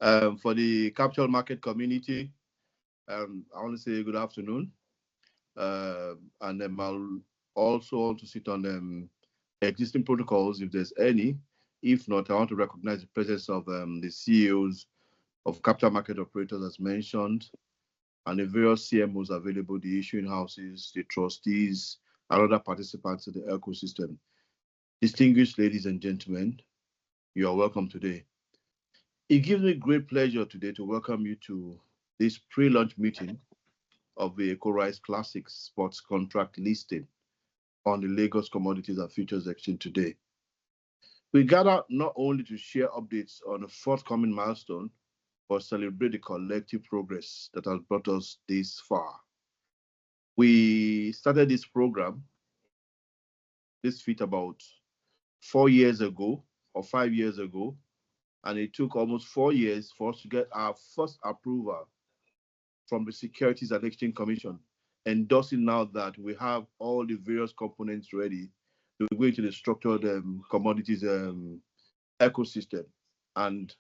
For the capital market community, I want to say good afternoon. And I'll also want to sit on existing protocols if there's any. If not, I want to recognize the presence of the CEOs of capital market operators as mentioned, and the various CMOs available, the issuing houses, the trustees, and other participants in the ecosystem. Distinguished ladies and gentlemen, you are welcome today. It gives me great pleasure today to welcome you to this pre-launch meeting of the Eko Rice Classic sports contract listing on the Lagos Commodities and Futures Exchange today. We gather not only to share updates on a forthcoming milestone, but celebrate the collective progress that has brought us this far. We started this program, this feat, about 4 years ago or 5 years ago, and it took almost 4 years for us to get our first approval from the Securities and Exchange Commission, endorsing now that we have all the various components ready to go into the structured commodities ecosystem. And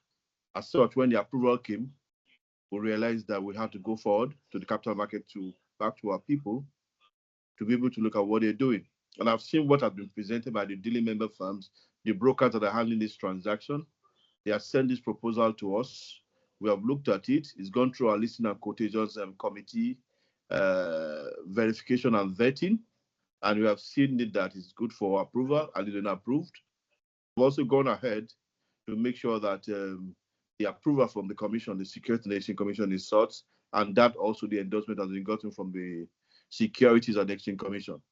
as such, when the approval came, we realized that we had to go forward to the capital market back to our people to be able to look at what they're doing. And I've seen what has been presented by the dealing member firms, the brokers that are handling this transaction. They have sent this proposal to us. We have looked at it. It's gone through our listing and quotations committee, verification and vetting, and we have seen it that it's good for approval and it's been approved. We've also gone ahead to make sure that the approval from the commission, the Securities and Exchange Commission, is sought, and that also the endorsement has been gotten from the Securities and Exchange Commission.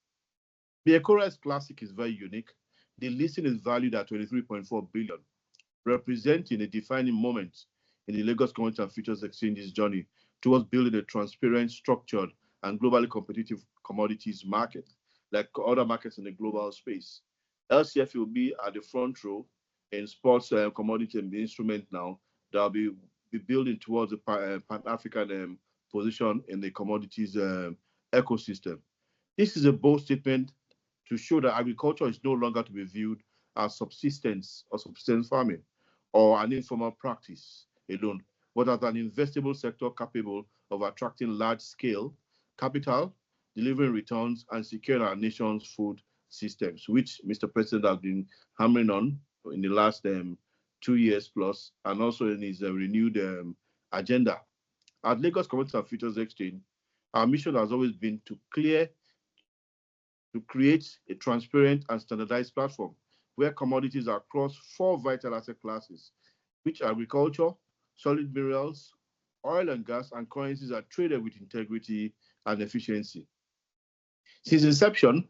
The Eko Rice Classic is very unique. The listing is valued at 23.4 billion, representing a defining moment in the Lagos Commodities and Futures Exchange's journey towards building a transparent, structured, and globally competitive commodities market, like other markets in the global space. LCFE will be at the front row in sports commodity and the instrument now that will be building towards a Pan-African position in the commodities ecosystem. This is a bold statement to show that agriculture is no longer to be viewed as subsistence or subsistence farming or an informal practice alone, but as an investable sector capable of attracting large-scale capital, delivering returns, and securing our nation's food systems, which Mr. President has been hammering on in the last 2 years plus, and also in his renewed agenda. At Lagos Commodities and Futures Exchange, our mission has always been to create a transparent and standardized platform where commodities are across 4 vital asset classes, which are agriculture, solid minerals, oil and gas, and currencies are traded with integrity and efficiency. Since inception,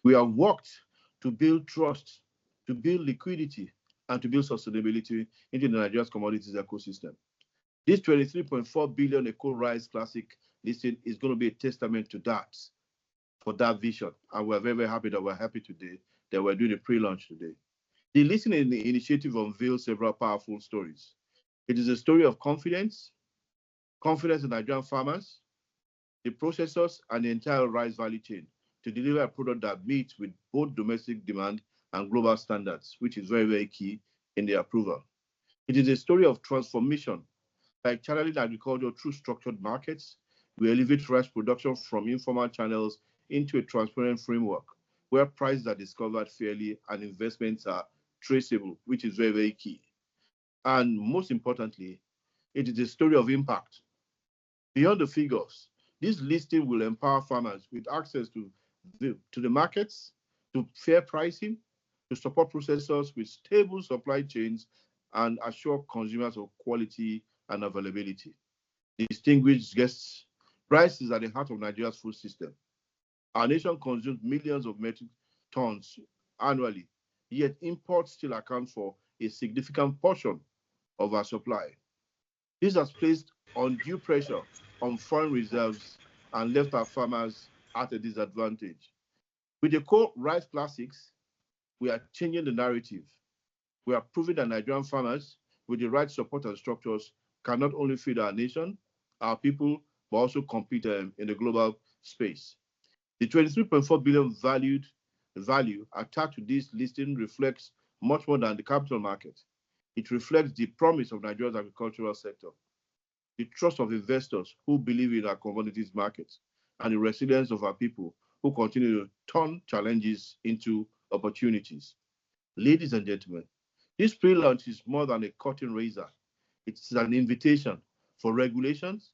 we have worked to build trust, to build liquidity, and to build sustainability into the Nigeria's commodities ecosystem. This 23.4 billion Eko Rice Classic listing is going to be a testament to that, for that vision. And we're very, very happy that we're today that we're doing a pre-launch today. The listing initiative unveils several powerful stories. It is a story of confidence in Nigerian farmers, the processors, and the entire rice value chain to deliver a product that meets with both domestic demand and global standards, which is very, very key in the approval. It is a story of transformation by channeling agriculture through structured markets. We elevate rice production from informal channels into a transparent framework where prices are discovered fairly and investments are traceable, which is very, very key. And most importantly, it is a story of impact. Beyond the figures, this listing will empower farmers with access to the markets, to fair pricing, to support processors with stable supply chains, and assure consumers of quality and availability. Distinguished guests, rice is at the heart of Nigeria's food system. Our nation consumes millions of metric tons annually, yet imports still account for a significant portion of our supply. This has placed undue pressure on foreign reserves and left our farmers at a disadvantage. With the Eko Rice Classics, we are changing the narrative. We are proving that Nigerian farmers, with the right support and structures, can not only feed our nation, our people, but also compete in the global space. The 23.4 billion value attached to this listing reflects much more than the capital market. It reflects the promise of Nigeria's agricultural sector, the trust of investors who believe in our commodities markets, and the resilience of our people who continue to turn challenges into opportunities. Ladies and gentlemen, this pre-launch is more than a curtain raiser. It's an invitation for regulations,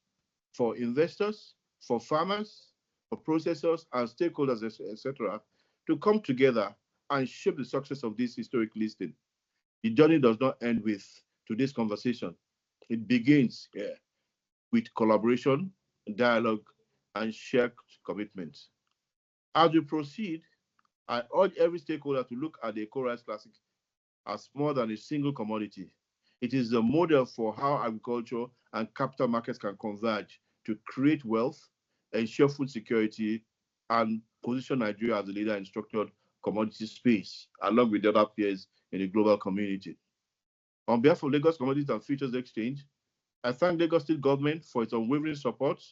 for investors, for farmers, for processors and stakeholders, etc., to come together and shape the success of this historic listing. The journey does not end with today's conversation. It begins here with collaboration, dialogue, and shared commitment. As we proceed, I urge every stakeholder to look at the Eko Rice Classic as more than a single commodity. It is a model for how agriculture and capital markets can converge to create wealth, ensure food security, and position Nigeria as a leader in structured commodity space, along with the other peers in the global community. On behalf of Lagos Commodities and Futures Exchange, I thank Lagos State Government for its unwavering support,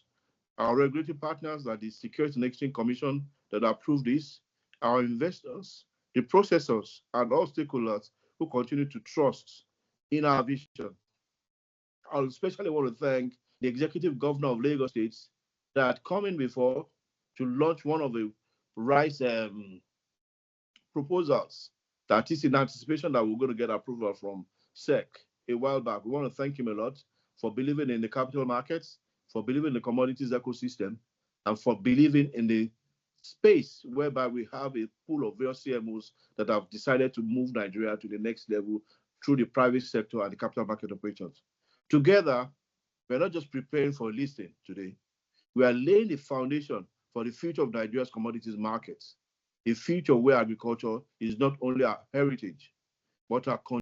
our regulatory partners at the Securities and Exchange Commission that approved this, our investors, the processors, and all stakeholders who continue to trust in our vision. I especially want to thank the Executive Governor of Lagos State that come in before to launch one of the rice proposals that is in anticipation that we're going to get approval from SEC a while back. We want to thank him a lot for believing in the capital markets, for believing in the commodities ecosystem, and for believing in the space whereby we have a pool of various CMOs that have decided to move Nigeria to the next level through the private sector and the capital market operations. Together, we're not just preparing for listing today, we are laying the foundation for the future of Nigeria's commodities markets, a future where agriculture is not only our heritage, but our